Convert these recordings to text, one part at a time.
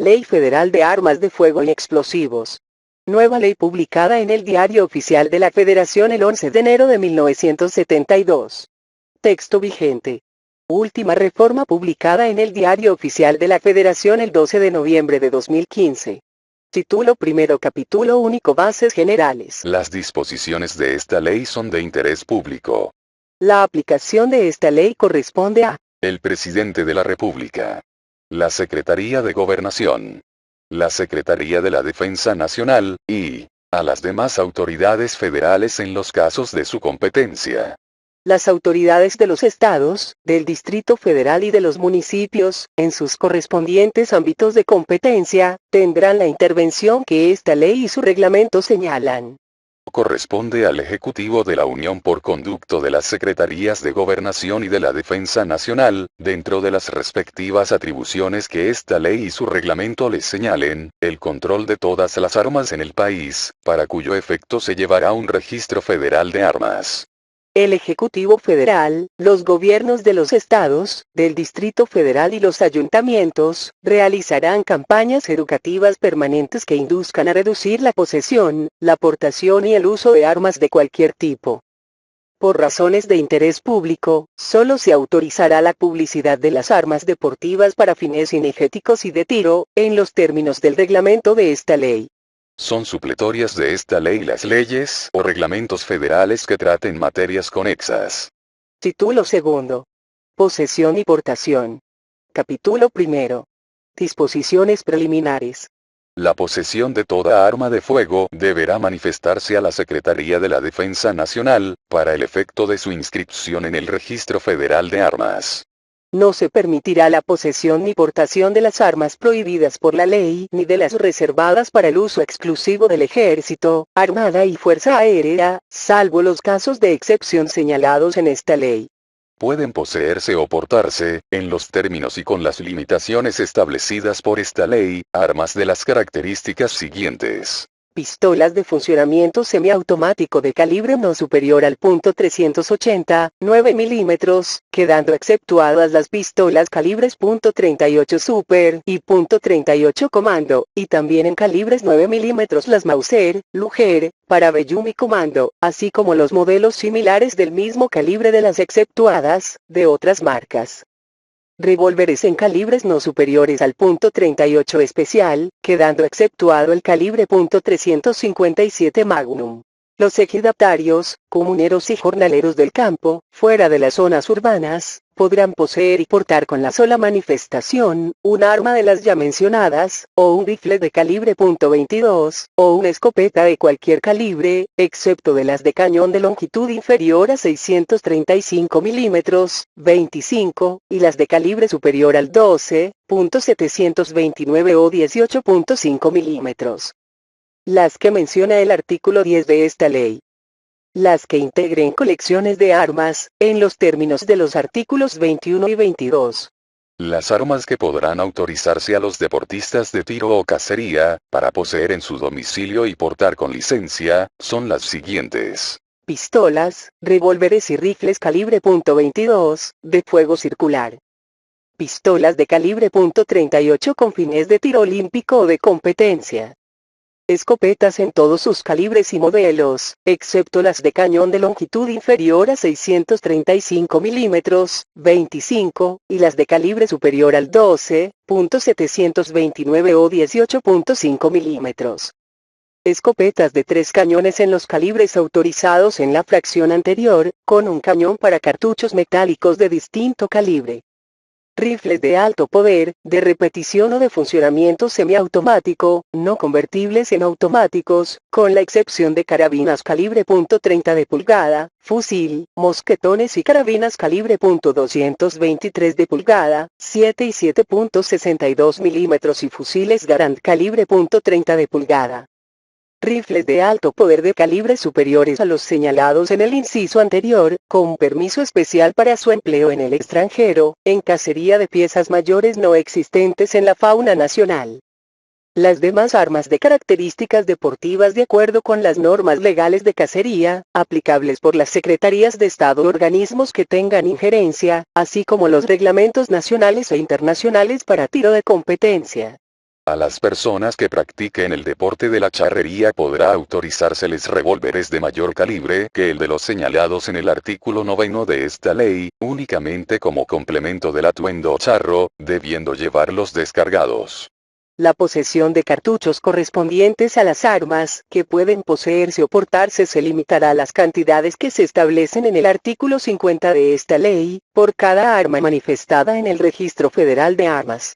Ley Federal de Armas de Fuego y Explosivos. Nueva ley publicada en el Diario Oficial de la Federación el 11 de enero de 1972. Texto vigente. Última reforma publicada en el Diario Oficial de la Federación el 12 de noviembre de 2015. Título primero. Capítulo único. Bases generales. Las disposiciones de esta ley son de interés público. La aplicación de esta ley corresponde a el Presidente de la República, la Secretaría de Gobernación, la Secretaría de la Defensa Nacional, y a las demás autoridades federales en los casos de su competencia. Las autoridades de los estados, del Distrito Federal y de los municipios, en sus correspondientes ámbitos de competencia, tendrán la intervención que esta ley y su reglamento señalan. Corresponde al Ejecutivo de la Unión por conducto de las Secretarías de Gobernación y de la Defensa Nacional, dentro de las respectivas atribuciones que esta ley y su reglamento les señalen, el control de todas las armas en el país, para cuyo efecto se llevará un registro federal de armas. El Ejecutivo Federal, los gobiernos de los estados, del Distrito Federal y los ayuntamientos, realizarán campañas educativas permanentes que induzcan a reducir la posesión, la portación y el uso de armas de cualquier tipo. Por razones de interés público, solo se autorizará la publicidad de las armas deportivas para fines cinegéticos y de tiro, en los términos del reglamento de esta ley. Son supletorias de esta ley las leyes o reglamentos federales que traten materias conexas. Título segundo. Posesión y portación. Capítulo primero. Disposiciones preliminares. La posesión de toda arma de fuego deberá manifestarse a la Secretaría de la Defensa Nacional, para el efecto de su inscripción en el Registro Federal de Armas. No se permitirá la posesión ni portación de las armas prohibidas por la ley, ni de las reservadas para el uso exclusivo del Ejército, Armada y Fuerza Aérea, salvo los casos de excepción señalados en esta ley. Pueden poseerse o portarse, en los términos y con las limitaciones establecidas por esta ley, armas de las características siguientes. Pistolas de funcionamiento semiautomático de calibre no superior al .380, 9 milímetros, quedando exceptuadas las pistolas calibres .38 Super y .38 Comando, y también en calibres 9 milímetros las Mauser, Luger, Parabellum y Comando, así como los modelos similares del mismo calibre de las exceptuadas, de otras marcas. Revólveres en calibres no superiores al .38 especial, quedando exceptuado el calibre .357 Magnum. Los ejidatarios, comuneros y jornaleros del campo, fuera de las zonas urbanas, podrán poseer y portar con la sola manifestación, un arma de las ya mencionadas, o un rifle de calibre .22, o una escopeta de cualquier calibre, excepto de las de cañón de longitud inferior a 635 milímetros, 25, y las de calibre superior al 12.729 o 18.5 milímetros. Las que menciona el artículo 10 de esta ley. Las que integren colecciones de armas, en los términos de los artículos 21 y 22. Las armas que podrán autorizarse a los deportistas de tiro o cacería, para poseer en su domicilio y portar con licencia, son las siguientes. Pistolas, revólveres y rifles calibre .22, de fuego circular. Pistolas de calibre .38 con fines de tiro olímpico o de competencia. Escopetas en todos sus calibres y modelos, excepto las de cañón de longitud inferior a 635 milímetros, 25, y las de calibre superior al 12.729 o 18.5 milímetros. Escopetas de 3 cañones en los calibres autorizados en la fracción anterior, con un cañón para cartuchos metálicos de distinto calibre. Rifles de alto poder, de repetición o de funcionamiento semiautomático, no convertibles en automáticos, con la excepción de carabinas calibre .30 de pulgada, fusil, mosquetones y carabinas calibre .223 de pulgada, 7 y 7.62 milímetros y fusiles Garand calibre .30 de pulgada. Rifles de alto poder de calibres superiores a los señalados en el inciso anterior, con permiso especial para su empleo en el extranjero, en cacería de piezas mayores no existentes en la fauna nacional. Las demás armas de características deportivas de acuerdo con las normas legales de cacería, aplicables por las Secretarías de Estado o organismos que tengan injerencia, así como los reglamentos nacionales e internacionales para tiro de competencia. A las personas que practiquen el deporte de la charrería podrá autorizárseles revólveres de mayor calibre que el de los señalados en el artículo 9 de esta ley, únicamente como complemento del atuendo charro, debiendo llevarlos descargados. La posesión de cartuchos correspondientes a las armas que pueden poseerse o portarse se limitará a las cantidades que se establecen en el artículo 50 de esta ley, por cada arma manifestada en el Registro Federal de Armas.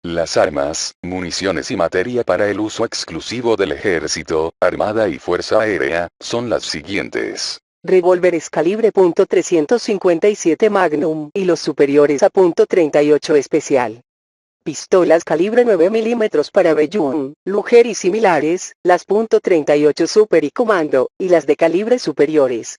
Las armas, municiones y materia para el uso exclusivo del Ejército, Armada y Fuerza Aérea, son las siguientes. Revólveres calibre .357 Magnum y los superiores a .38 especial. Pistolas calibre 9 milímetros para Bellum, Luger y similares, las .38 Super y Comando, y las de calibre superiores.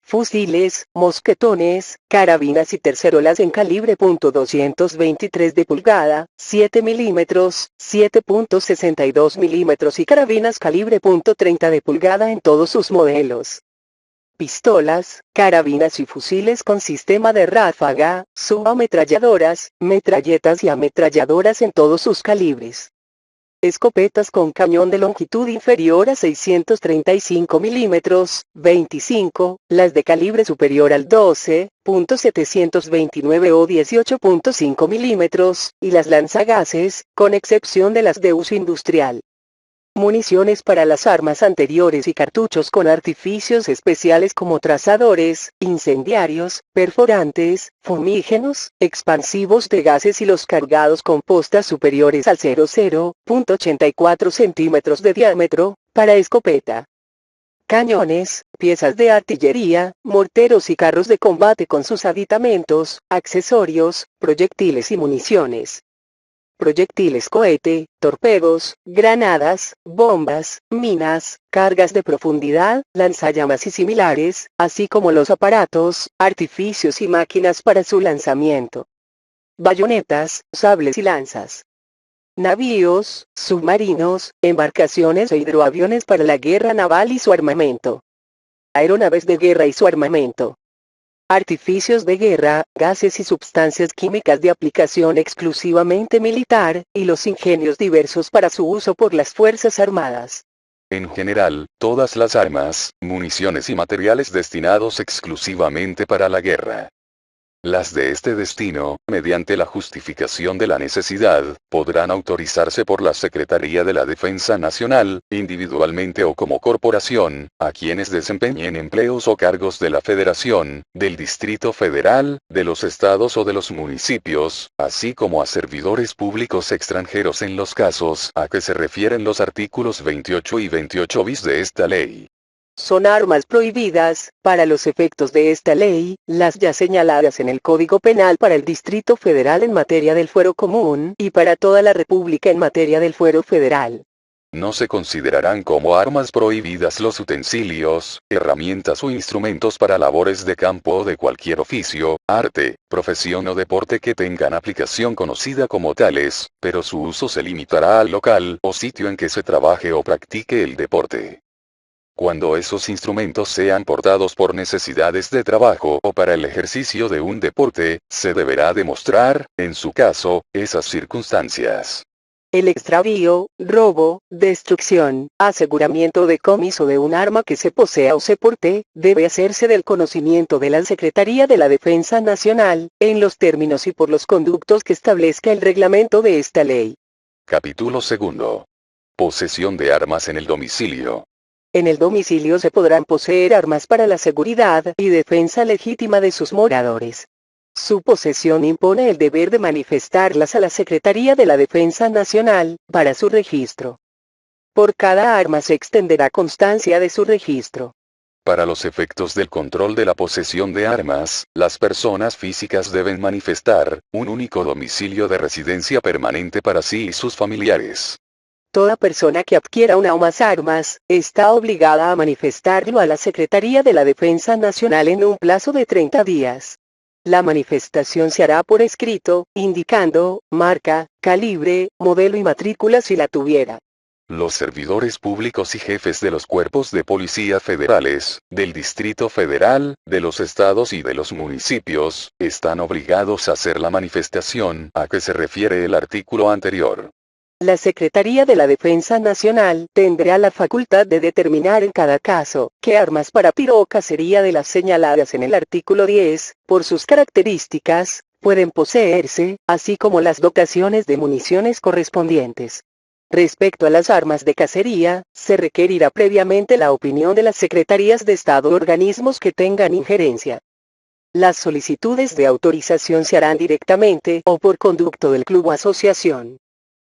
Fusiles, mosquetones, carabinas y tercerolas en calibre .223 de pulgada, 7 milímetros, 7.62 milímetros y carabinas calibre .30 de pulgada en todos sus modelos. Pistolas, carabinas y fusiles con sistema de ráfaga, subametralladoras, metralletas y ametralladoras en todos sus calibres. Escopetas con cañón de longitud inferior a 635 milímetros, 25, las de calibre superior al 12.729 o 18.5 milímetros, y las lanzagases, con excepción de las de uso industrial. Municiones para las armas anteriores y cartuchos con artificios especiales como trazadores, incendiarios, perforantes, fumígenos, expansivos de gases y los cargados con postas superiores al 0,0.84 centímetros de diámetro, para escopeta. Cañones, piezas de artillería, morteros y carros de combate con sus aditamentos, accesorios, proyectiles y municiones. Proyectiles cohete, torpedos, granadas, bombas, minas, cargas de profundidad, lanzallamas y similares, así como los aparatos, artificios y máquinas para su lanzamiento. Bayonetas, sables y lanzas. Navíos, submarinos, embarcaciones e hidroaviones para la guerra naval y su armamento. Aeronaves de guerra y su armamento. Artificios de guerra, gases y sustancias químicas de aplicación exclusivamente militar, y los ingenios diversos para su uso por las Fuerzas Armadas. En general, todas las armas, municiones y materiales destinados exclusivamente para la guerra. Las de este destino, mediante la justificación de la necesidad, podrán autorizarse por la Secretaría de la Defensa Nacional, individualmente o como corporación, a quienes desempeñen empleos o cargos de la Federación, del Distrito Federal, de los estados o de los municipios, así como a servidores públicos extranjeros en los casos a que se refieren los artículos 28 y 28 bis de esta ley. Son armas prohibidas, para los efectos de esta ley, las ya señaladas en el Código Penal para el Distrito Federal en materia del fuero común, y para toda la República en materia del fuero federal. No se considerarán como armas prohibidas los utensilios, herramientas o instrumentos para labores de campo o de cualquier oficio, arte, profesión o deporte que tengan aplicación conocida como tales, pero su uso se limitará al local o sitio en que se trabaje o practique el deporte. Cuando esos instrumentos sean portados por necesidades de trabajo o para el ejercicio de un deporte, se deberá demostrar, en su caso, esas circunstancias. El extravío, robo, destrucción, aseguramiento o decomiso de un arma que se posea o se porte, debe hacerse del conocimiento de la Secretaría de la Defensa Nacional, en los términos y por los conductos que establezca el reglamento de esta ley. Capítulo 2. Posesión de armas en el domicilio. En el domicilio se podrán poseer armas para la seguridad y defensa legítima de sus moradores. Su posesión impone el deber de manifestarlas a la Secretaría de la Defensa Nacional, para su registro. Por cada arma se extenderá constancia de su registro. Para los efectos del control de la posesión de armas, las personas físicas deben manifestar un único domicilio de residencia permanente para sí y sus familiares. Toda persona que adquiera una o más armas, está obligada a manifestarlo a la Secretaría de la Defensa Nacional en un plazo de 30 días. La manifestación se hará por escrito, indicando, marca, calibre, modelo y matrícula si la tuviera. Los servidores públicos y jefes de los cuerpos de policía federales, del Distrito Federal, de los estados y de los municipios, están obligados a hacer la manifestación a que se refiere el artículo anterior. La Secretaría de la Defensa Nacional tendrá la facultad de determinar en cada caso qué armas para tiro o cacería de las señaladas en el artículo 10, por sus características, pueden poseerse, así como las dotaciones de municiones correspondientes. Respecto a las armas de cacería, se requerirá previamente la opinión de las secretarías de Estado o organismos que tengan injerencia. Las solicitudes de autorización se harán directamente o por conducto del club o asociación.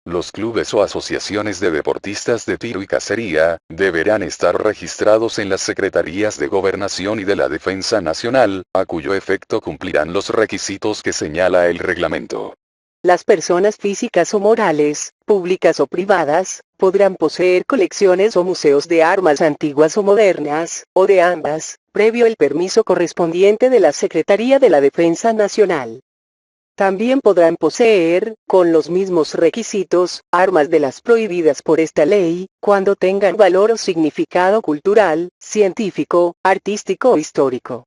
Los clubes o asociaciones de deportistas de tiro y cacería, deberán estar registrados en las Secretarías de Gobernación y de la Defensa Nacional, a cuyo efecto cumplirán los requisitos que señala el reglamento. Las personas físicas o morales, públicas o privadas, podrán poseer colecciones o museos de armas antiguas o modernas, o de ambas, previo el permiso correspondiente de la Secretaría de la Defensa Nacional. También podrán poseer, con los mismos requisitos, armas de las prohibidas por esta ley, cuando tengan valor o significado cultural, científico, artístico o histórico.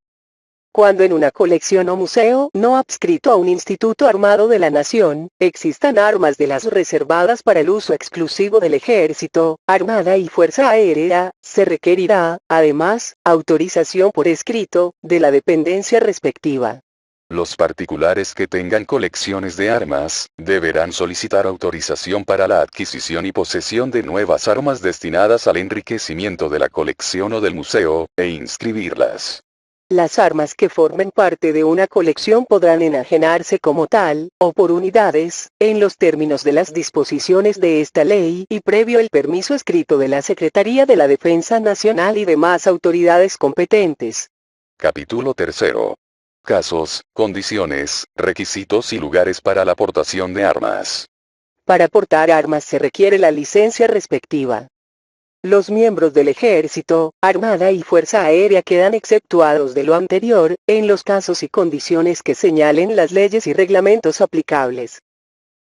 Cuando en una colección o museo no adscrito a un instituto armado de la nación, existan armas de las reservadas para el uso exclusivo del Ejército, Armada y Fuerza Aérea, se requerirá, además, autorización por escrito, de la dependencia respectiva. Los particulares que tengan colecciones de armas, deberán solicitar autorización para la adquisición y posesión de nuevas armas destinadas al enriquecimiento de la colección o del museo, e inscribirlas. Las armas que formen parte de una colección podrán enajenarse como tal, o por unidades, en los términos de las disposiciones de esta ley y previo el permiso escrito de la Secretaría de la Defensa Nacional y demás autoridades competentes. Capítulo 3. Casos, condiciones, requisitos y lugares para la portación de armas. Para portar armas se requiere la licencia respectiva. Los miembros del Ejército, Armada y Fuerza Aérea quedan exceptuados de lo anterior, en los casos y condiciones que señalen las leyes y reglamentos aplicables.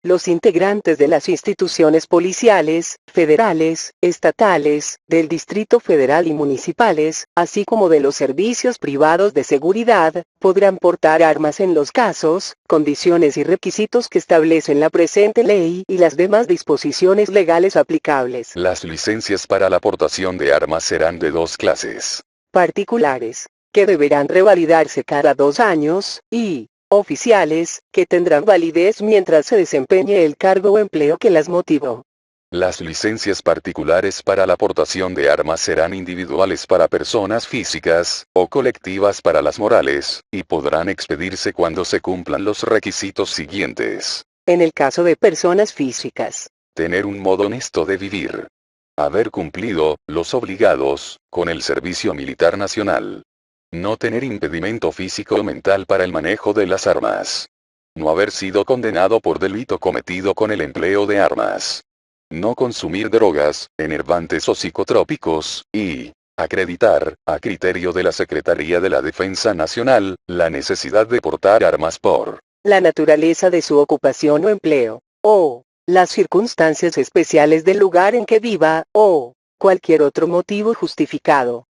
Los integrantes de las instituciones policiales, federales, estatales, del Distrito Federal y municipales, así como de los servicios privados de seguridad, podrán portar armas en los casos, condiciones y requisitos que establecen la presente ley y las demás disposiciones legales aplicables. Las licencias para la portación de armas serán de dos clases. Particulares, que deberán revalidarse cada 2 años, y oficiales, que tendrán validez mientras se desempeñe el cargo o empleo que las motivó. Las licencias particulares para la portación de armas serán individuales para personas físicas, o colectivas para las morales, y podrán expedirse cuando se cumplan los requisitos siguientes. En el caso de personas físicas, Tener un modo honesto de vivir. Haber cumplido, los obligados, con el servicio militar nacional. No tener impedimento físico o mental para el manejo de las armas. No haber sido condenado por delito cometido con el empleo de armas. No consumir drogas, enervantes o psicotrópicos, y acreditar, a criterio de la Secretaría de la Defensa Nacional, la necesidad de portar armas por la naturaleza de su ocupación o empleo, o las circunstancias especiales del lugar en que viva, o cualquier otro motivo justificado.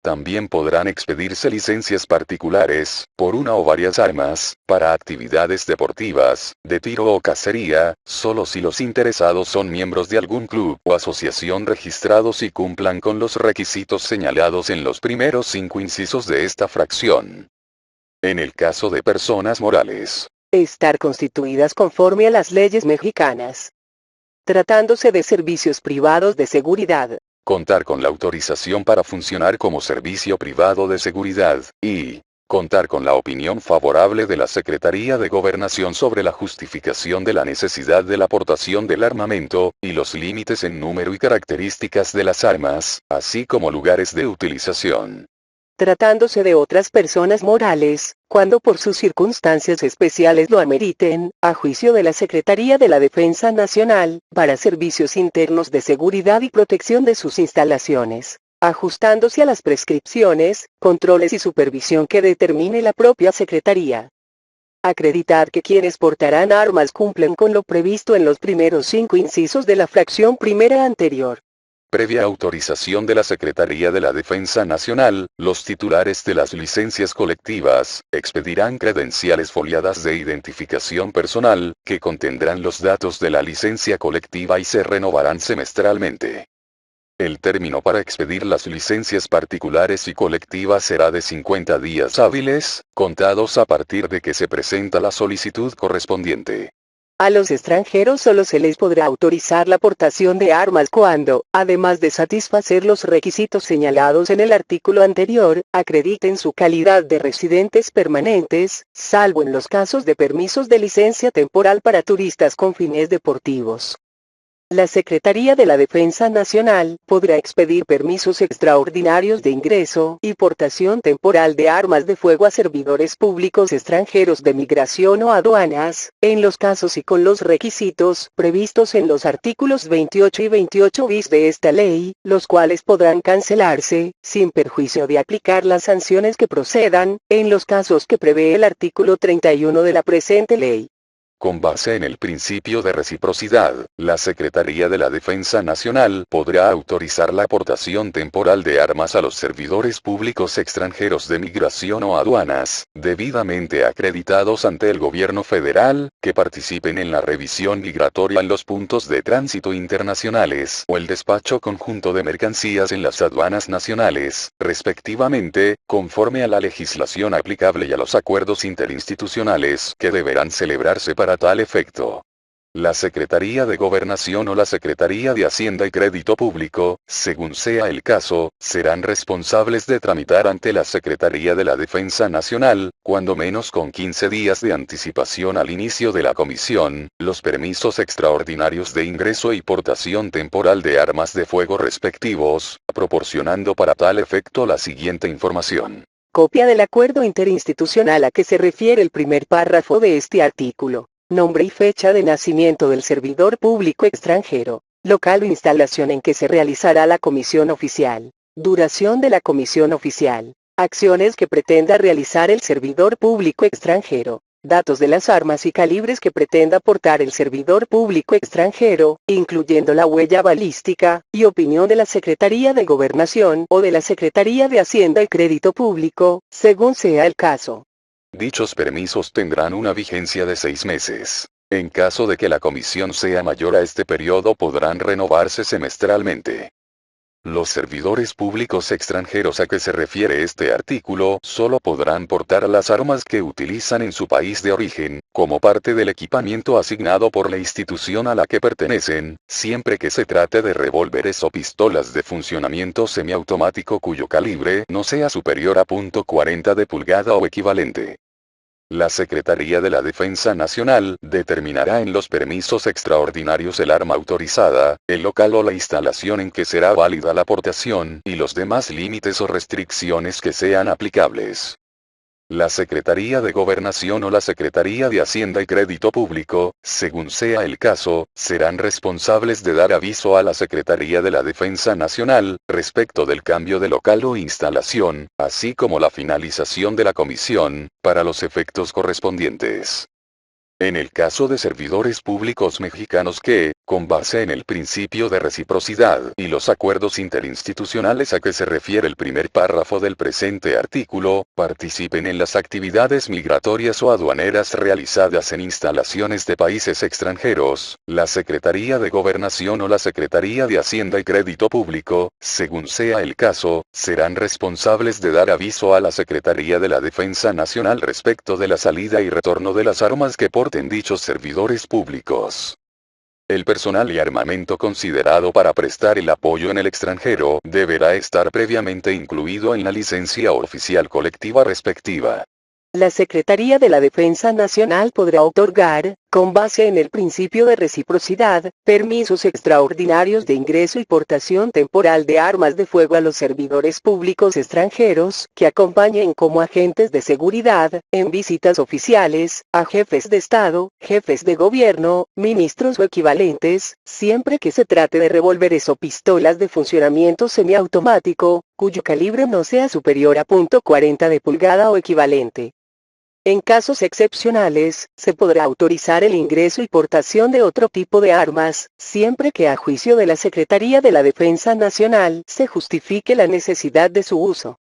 También podrán expedirse licencias particulares, por una o varias armas, para actividades deportivas, de tiro o cacería, solo si los interesados son miembros de algún club o asociación registrados y cumplan con los requisitos señalados en los primeros 5 incisos de esta fracción. En el caso de personas morales, estar constituidas conforme a las leyes mexicanas. Tratándose de servicios privados de seguridad, contar con la autorización para funcionar como servicio privado de seguridad, y contar con la opinión favorable de la Secretaría de Gobernación sobre la justificación de la necesidad de la portación del armamento, y los límites en número y características de las armas, así como lugares de utilización. Tratándose de otras personas morales, cuando por sus circunstancias especiales lo ameriten, a juicio de la Secretaría de la Defensa Nacional, para servicios internos de seguridad y protección de sus instalaciones, ajustándose a las prescripciones, controles y supervisión que determine la propia Secretaría. Acreditar que quienes portarán armas cumplen con lo previsto en los primeros 5 incisos de la fracción primera anterior. Previa autorización de la Secretaría de la Defensa Nacional, los titulares de las licencias colectivas, expedirán credenciales foliadas de identificación personal, que contendrán los datos de la licencia colectiva y se renovarán semestralmente. El término para expedir las licencias particulares y colectivas será de 50 días hábiles, contados a partir de que se presenta la solicitud correspondiente. A los extranjeros solo se les podrá autorizar la portación de armas cuando, además de satisfacer los requisitos señalados en el artículo anterior, acrediten su calidad de residentes permanentes, salvo en los casos de permisos de licencia temporal para turistas con fines deportivos. La Secretaría de la Defensa Nacional podrá expedir permisos extraordinarios de ingreso y portación temporal de armas de fuego a servidores públicos extranjeros de migración o aduanas, en los casos y con los requisitos previstos en los artículos 28 y 28 bis de esta ley, los cuales podrán cancelarse, sin perjuicio de aplicar las sanciones que procedan, en los casos que prevé el artículo 31 de la presente ley. Con base en el principio de reciprocidad, la Secretaría de la Defensa Nacional podrá autorizar la aportación temporal de armas a los servidores públicos extranjeros de migración o aduanas, debidamente acreditados ante el gobierno federal, que participen en la revisión migratoria en los puntos de tránsito internacionales o el despacho conjunto de mercancías en las aduanas nacionales, respectivamente, conforme a la legislación aplicable y a los acuerdos interinstitucionales que deberán celebrarse para tal efecto. La Secretaría de Gobernación o la Secretaría de Hacienda y Crédito Público, según sea el caso, serán responsables de tramitar ante la Secretaría de la Defensa Nacional, cuando menos con 15 días de anticipación al inicio de la comisión, los permisos extraordinarios de ingreso y portación temporal de armas de fuego respectivos, proporcionando para tal efecto la siguiente información. Copia del acuerdo interinstitucional a que se refiere el primer párrafo de este artículo. Nombre y fecha de nacimiento del servidor público extranjero. Local o instalación en que se realizará la comisión oficial. Duración de la comisión oficial. Acciones que pretenda realizar el servidor público extranjero. Datos de las armas y calibres que pretenda portar el servidor público extranjero, incluyendo la huella balística, y opinión de la Secretaría de Gobernación o de la Secretaría de Hacienda y Crédito Público, según sea el caso. Dichos permisos tendrán una vigencia de 6 meses. En caso de que la comisión sea mayor a este periodo podrán renovarse semestralmente. Los servidores públicos extranjeros a que se refiere este artículo solo podrán portar las armas que utilizan en su país de origen, como parte del equipamiento asignado por la institución a la que pertenecen, siempre que se trate de revólveres o pistolas de funcionamiento semiautomático cuyo calibre no sea superior a .40 de pulgada o equivalente. La Secretaría de la Defensa Nacional determinará en los permisos extraordinarios el arma autorizada, el local o la instalación en que será válida la portación y los demás límites o restricciones que sean aplicables. La Secretaría de Gobernación o la Secretaría de Hacienda y Crédito Público, según sea el caso, serán responsables de dar aviso a la Secretaría de la Defensa Nacional, respecto del cambio de local o instalación, así como la finalización de la comisión, para los efectos correspondientes. En el caso de servidores públicos mexicanos que, con base en el principio de reciprocidad y los acuerdos interinstitucionales a que se refiere el primer párrafo del presente artículo, participen en las actividades migratorias o aduaneras realizadas en instalaciones de países extranjeros, la Secretaría de Gobernación o la Secretaría de Hacienda y Crédito Público, según sea el caso, serán responsables de dar aviso a la Secretaría de la Defensa Nacional respecto de la salida y retorno de las armas que porten dichos servidores públicos. El personal y armamento considerado para prestar el apoyo en el extranjero deberá estar previamente incluido en la licencia oficial colectiva respectiva. La Secretaría de la Defensa Nacional podrá otorgar, con base en el principio de reciprocidad, permisos extraordinarios de ingreso y portación temporal de armas de fuego a los servidores públicos extranjeros que acompañen como agentes de seguridad, en visitas oficiales, a jefes de Estado, jefes de gobierno, ministros o equivalentes, siempre que se trate de revólveres o pistolas de funcionamiento semiautomático, cuyo calibre no sea superior a .40 de pulgada o equivalente. En casos excepcionales, se podrá autorizar el ingreso y portación de otro tipo de armas, siempre que a juicio de la Secretaría de la Defensa Nacional se justifique la necesidad de su uso.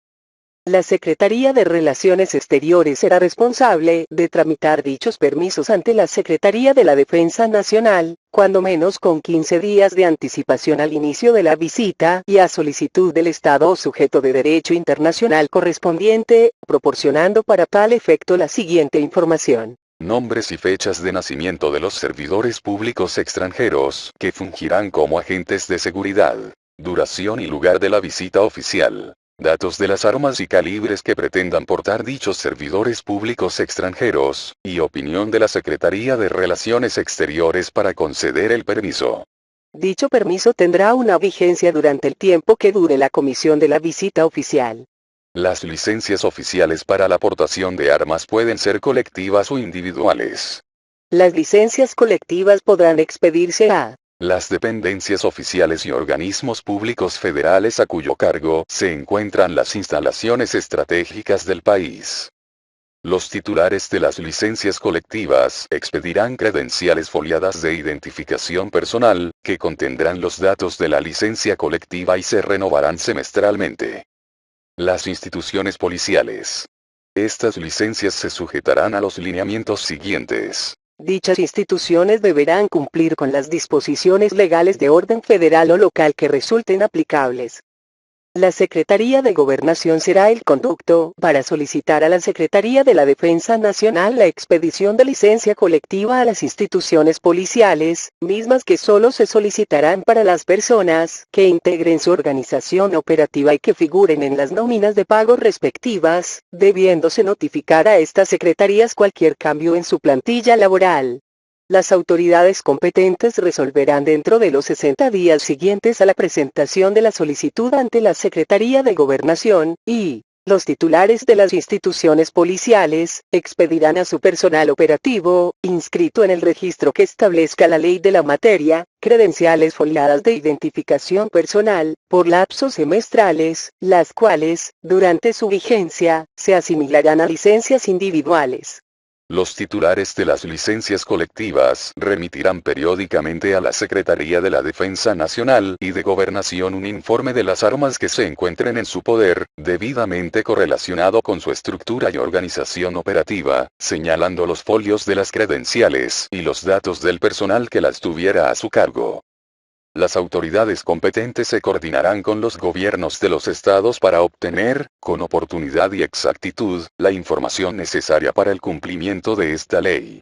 La Secretaría de Relaciones Exteriores será responsable de tramitar dichos permisos ante la Secretaría de la Defensa Nacional, cuando menos con 15 días de anticipación al inicio de la visita y a solicitud del Estado o sujeto de derecho internacional correspondiente, proporcionando para tal efecto la siguiente información. Nombres y fechas de nacimiento de los servidores públicos extranjeros que fungirán como agentes de seguridad. Duración y lugar de la visita oficial. Datos de las armas y calibres que pretendan portar dichos servidores públicos extranjeros, y opinión de la Secretaría de Relaciones Exteriores para conceder el permiso. Dicho permiso tendrá una vigencia durante el tiempo que dure la comisión de la visita oficial. Las licencias oficiales para la portación de armas pueden ser colectivas o individuales. Las licencias colectivas podrán expedirse a las dependencias oficiales y organismos públicos federales a cuyo cargo se encuentran las instalaciones estratégicas del país. Los titulares de las licencias colectivas expedirán credenciales foliadas de identificación personal, que contendrán los datos de la licencia colectiva y se renovarán semestralmente. Las instituciones policiales. Estas licencias se sujetarán a los lineamientos siguientes. Dichas instituciones deberán cumplir con las disposiciones legales de orden federal o local que resulten aplicables. La Secretaría de Gobernación será el conducto para solicitar a la Secretaría de la Defensa Nacional la expedición de licencia colectiva a las instituciones policiales, mismas que solo se solicitarán para las personas que integren su organización operativa y que figuren en las nóminas de pago respectivas, debiéndose notificar a estas secretarías cualquier cambio en su plantilla laboral. Las autoridades competentes resolverán dentro de los 60 días siguientes a la presentación de la solicitud ante la Secretaría de Gobernación, y los titulares de las instituciones policiales expedirán a su personal operativo, inscrito en el registro que establezca la ley de la materia, credenciales foliadas de identificación personal, por lapsos semestrales, las cuales, durante su vigencia, se asimilarán a licencias individuales. Los titulares de las licencias colectivas remitirán periódicamente a la Secretaría de la Defensa Nacional y de Gobernación un informe de las armas que se encuentren en su poder, debidamente correlacionado con su estructura y organización operativa, señalando los folios de las credenciales y los datos del personal que las tuviera a su cargo. Las autoridades competentes se coordinarán con los gobiernos de los estados para obtener, con oportunidad y exactitud, la información necesaria para el cumplimiento de esta ley.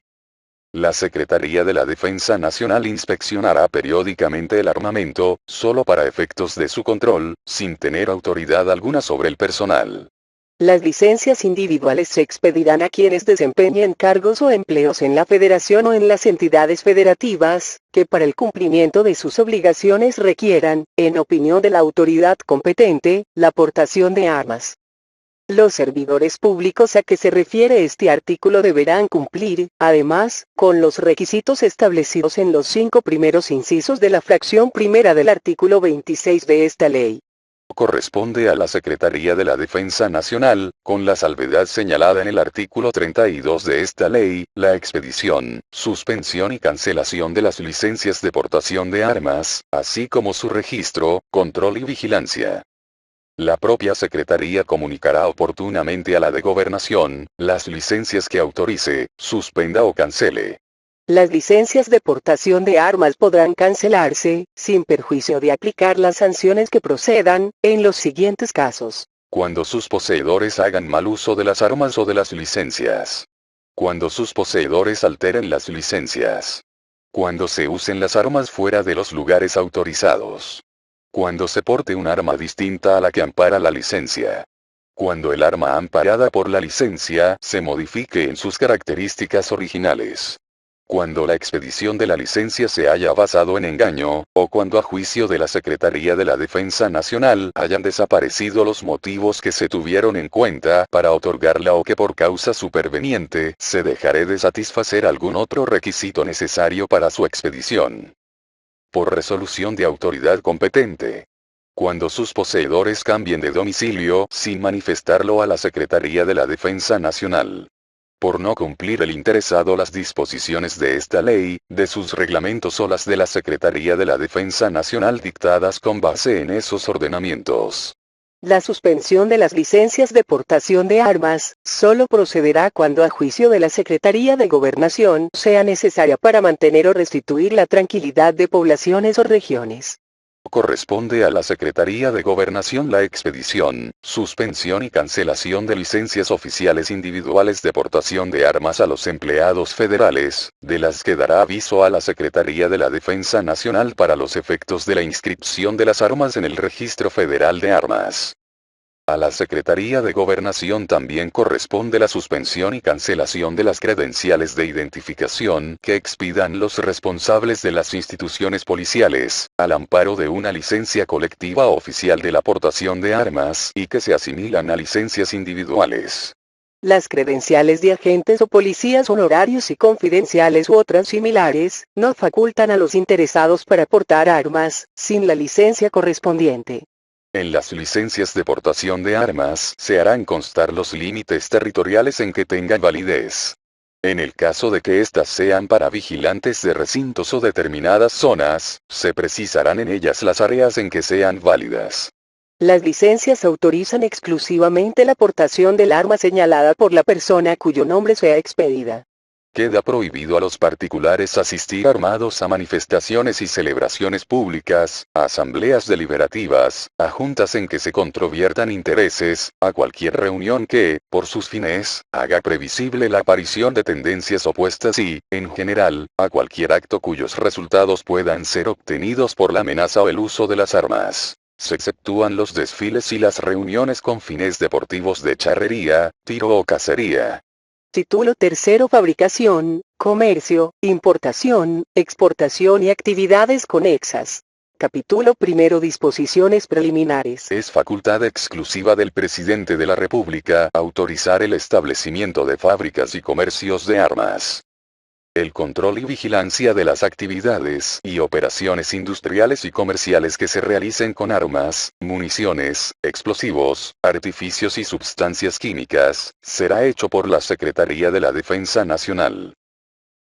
La Secretaría de la Defensa Nacional inspeccionará periódicamente el armamento, solo para efectos de su control, sin tener autoridad alguna sobre el personal. Las licencias individuales se expedirán a quienes desempeñen cargos o empleos en la federación o en las entidades federativas, que para el cumplimiento de sus obligaciones requieran, en opinión de la autoridad competente, la portación de armas. Los servidores públicos a que se refiere este artículo deberán cumplir, además, con los requisitos establecidos en los 5 primeros incisos de la fracción primera del artículo 26 de esta ley. Corresponde a la Secretaría de la Defensa Nacional, con la salvedad señalada en el artículo 32 de esta ley, la expedición, suspensión y cancelación de las licencias de portación de armas, así como su registro, control y vigilancia. La propia Secretaría comunicará oportunamente a la de Gobernación, las licencias que autorice, suspenda o cancele. Las licencias de portación de armas podrán cancelarse, sin perjuicio de aplicar las sanciones que procedan, en los siguientes casos. Cuando sus poseedores hagan mal uso de las armas o de las licencias. Cuando sus poseedores alteren las licencias. Cuando se usen las armas fuera de los lugares autorizados. Cuando se porte un arma distinta a la que ampara la licencia. Cuando el arma amparada por la licencia se modifique en sus características originales. Cuando la expedición de la licencia se haya basado en engaño, o cuando a juicio de la Secretaría de la Defensa Nacional hayan desaparecido los motivos que se tuvieron en cuenta para otorgarla o que por causa superveniente se dejaré de satisfacer algún otro requisito necesario para su expedición. Por resolución de autoridad competente. Cuando sus poseedores cambien de domicilio sin manifestarlo a la Secretaría de la Defensa Nacional. Por no cumplir el interesado las disposiciones de esta ley, de sus reglamentos o las de la Secretaría de la Defensa Nacional dictadas con base en esos ordenamientos. La suspensión de las licencias de portación de armas, solo procederá cuando a juicio de la Secretaría de Gobernación sea necesaria para mantener o restituir la tranquilidad de poblaciones o regiones. Corresponde a la Secretaría de Gobernación la expedición, suspensión y cancelación de licencias oficiales individuales de portación de armas a los empleados federales, de las que dará aviso a la Secretaría de la Defensa Nacional para los efectos de la inscripción de las armas en el Registro Federal de Armas. A la Secretaría de Gobernación también corresponde la suspensión y cancelación de las credenciales de identificación que expidan los responsables de las instituciones policiales, al amparo de una licencia colectiva oficial de la portación de armas y que se asimilan a licencias individuales. Las credenciales de agentes o policías honorarios y confidenciales u otras similares, no facultan a los interesados para portar armas, sin la licencia correspondiente. En las licencias de portación de armas se harán constar los límites territoriales en que tengan validez. En el caso de que éstas sean para vigilantes de recintos o determinadas zonas, se precisarán en ellas las áreas en que sean válidas. Las licencias autorizan exclusivamente la portación del arma señalada por la persona cuyo nombre sea expedida. Queda prohibido a los particulares asistir armados a manifestaciones y celebraciones públicas, a asambleas deliberativas, a juntas en que se controviertan intereses, a cualquier reunión que, por sus fines, haga previsible la aparición de tendencias opuestas y, en general, a cualquier acto cuyos resultados puedan ser obtenidos por la amenaza o el uso de las armas. Se exceptúan los desfiles y las reuniones con fines deportivos de charrería, tiro o cacería. Título tercero: Fabricación, comercio, importación, exportación y actividades conexas. Capítulo primero: Disposiciones preliminares. Es facultad exclusiva del Presidente de la República autorizar el establecimiento de fábricas y comercios de armas. El control y vigilancia de las actividades y operaciones industriales y comerciales que se realicen con armas, municiones, explosivos, artificios y sustancias químicas, será hecho por la Secretaría de la Defensa Nacional.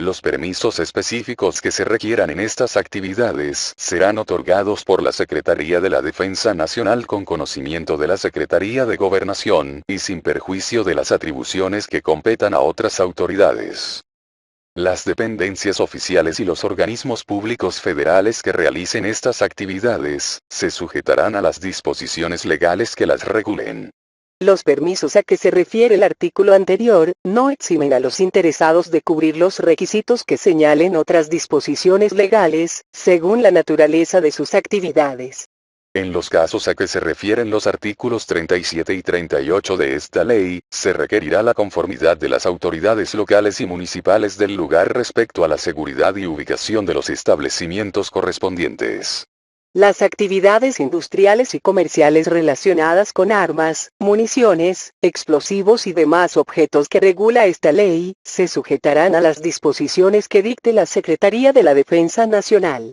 Los permisos específicos que se requieran en estas actividades serán otorgados por la Secretaría de la Defensa Nacional con conocimiento de la Secretaría de Gobernación y sin perjuicio de las atribuciones que competan a otras autoridades. Las dependencias oficiales y los organismos públicos federales que realicen estas actividades, se sujetarán a las disposiciones legales que las regulen. Los permisos a que se refiere el artículo anterior, no eximen a los interesados de cubrir los requisitos que señalen otras disposiciones legales, según la naturaleza de sus actividades. En los casos a que se refieren los artículos 37 y 38 de esta ley, se requerirá la conformidad de las autoridades locales y municipales del lugar respecto a la seguridad y ubicación de los establecimientos correspondientes. Las actividades industriales y comerciales relacionadas con armas, municiones, explosivos y demás objetos que regula esta ley, se sujetarán a las disposiciones que dicte la Secretaría de la Defensa Nacional.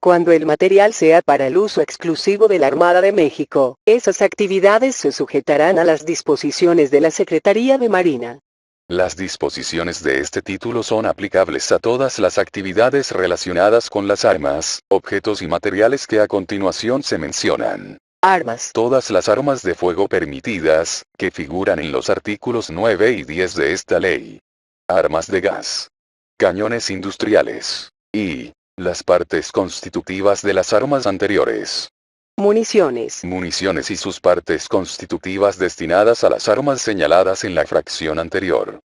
Cuando el material sea para el uso exclusivo de la Armada de México, esas actividades se sujetarán a las disposiciones de la Secretaría de Marina. Las disposiciones de este título son aplicables a todas las actividades relacionadas con las armas, objetos y materiales que a continuación se mencionan. Armas. Todas las armas de fuego permitidas, que figuran en los artículos 9 y 10 de esta ley. Armas de gas. Cañones industriales. Y las partes constitutivas de las armas anteriores. Municiones. Municiones y sus partes constitutivas destinadas a las armas señaladas en la fracción anterior.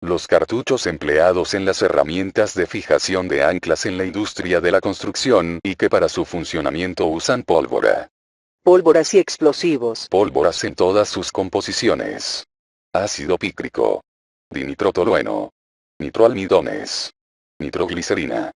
Los cartuchos empleados en las herramientas de fijación de anclas en la industria de la construcción y que para su funcionamiento usan pólvora. Pólvoras y explosivos. Pólvoras en todas sus composiciones. Ácido pícrico. Dinitrotolueno. Nitroalmidones. Nitroglicerina.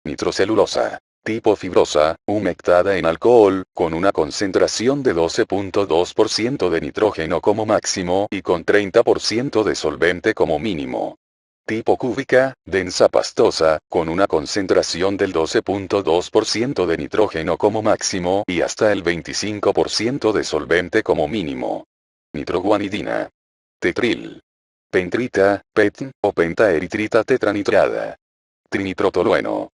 Nitrocelulosa. Tipo fibrosa, humectada en alcohol, con una concentración de 12.2% de nitrógeno como máximo y con 30% de solvente como mínimo. Tipo cúbica, densa pastosa, con una concentración del 12.2% de nitrógeno como máximo y hasta el 25% de solvente como mínimo. Nitroguanidina. Tetril. pentrita, PET, o pentaeritrita tetranitrada, trinitrotolueno,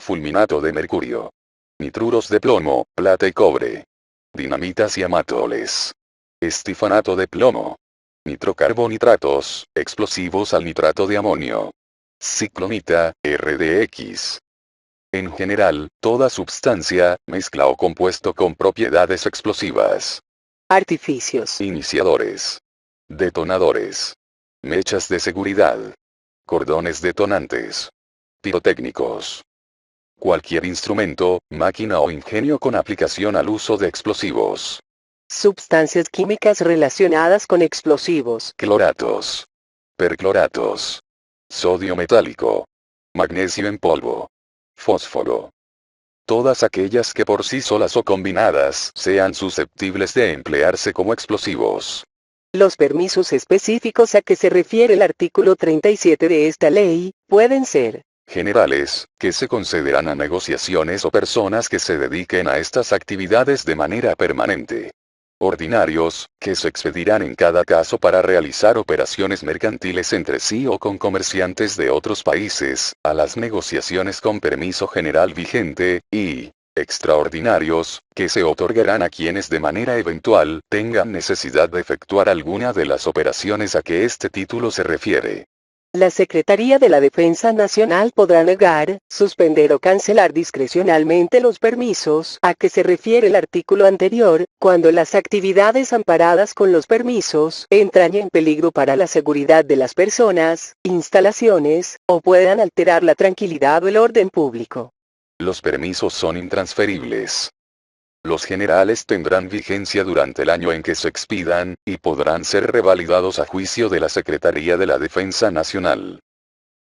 fulminato de mercurio, nitruros de plomo, plata y cobre, dinamitas y amatoles, estifanato de plomo, nitrocarbonitratos, explosivos al nitrato de amonio, ciclonita, RDX. En general, toda sustancia, mezcla o compuesto con propiedades explosivas. Artificios. Iniciadores. Detonadores. Mechas de seguridad. Cordones detonantes. Pirotécnicos. Cualquier instrumento, máquina o ingenio con aplicación al uso de explosivos. Sustancias químicas relacionadas con explosivos. Cloratos. Percloratos. Sodio metálico. Magnesio en polvo. Fósforo. Todas aquellas que por sí solas o combinadas sean susceptibles de emplearse como explosivos. Los permisos específicos a que se refiere el artículo 37 de esta ley, pueden ser generales, que se concederán a negociaciones o personas que se dediquen a estas actividades de manera permanente. Ordinarios, que se expedirán en cada caso para realizar operaciones mercantiles entre sí o con comerciantes de otros países, a las negociaciones con permiso general vigente, y extraordinarios, que se otorgarán a quienes de manera eventual tengan necesidad de efectuar alguna de las operaciones a que este título se refiere. La Secretaría de la Defensa Nacional podrá negar, suspender o cancelar discrecionalmente los permisos a que se refiere el artículo anterior, cuando las actividades amparadas con los permisos entrañen peligro para la seguridad de las personas, instalaciones, o puedan alterar la tranquilidad o el orden público. Los permisos son intransferibles. Los generales tendrán vigencia durante el año en que se expidan, y podrán ser revalidados a juicio de la Secretaría de la Defensa Nacional.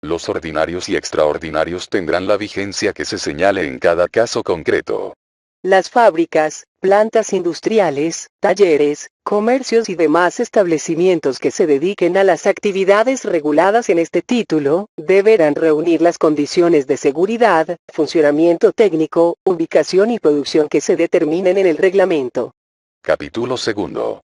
Los ordinarios y extraordinarios tendrán la vigencia que se señale en cada caso concreto. Las fábricas, plantas industriales, talleres, comercios y demás establecimientos que se dediquen a las actividades reguladas en este título, deberán reunir las condiciones de seguridad, funcionamiento técnico, ubicación y producción que se determinen en el reglamento. Capítulo 2.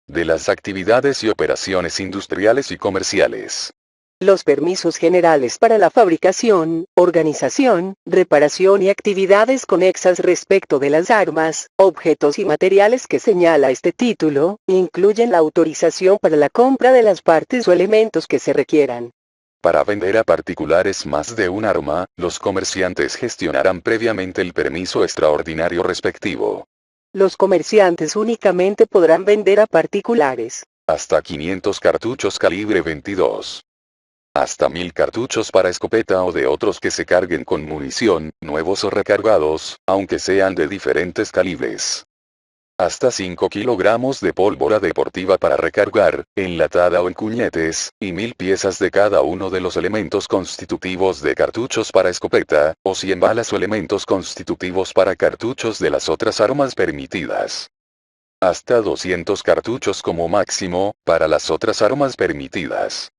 De las actividades y operaciones industriales y comerciales. Los permisos generales para la fabricación, organización, reparación y actividades conexas respecto de las armas, objetos y materiales que señala este título, incluyen la autorización para la compra de las partes o elementos que se requieran. Para vender a particulares más de un arma, los comerciantes gestionarán previamente el permiso extraordinario respectivo. Los comerciantes únicamente podrán vender a particulares hasta 500 cartuchos calibre 22. Hasta 1000 cartuchos para escopeta o de otros que se carguen con munición, nuevos o recargados, aunque sean de diferentes calibres. Hasta 5 kilogramos de pólvora deportiva para recargar, enlatada o en cuñetes, y 1000 piezas de cada uno de los elementos constitutivos de cartuchos para escopeta, o 100 balas o elementos constitutivos para cartuchos de las otras armas permitidas. Hasta 200 cartuchos como máximo, para las otras armas permitidas.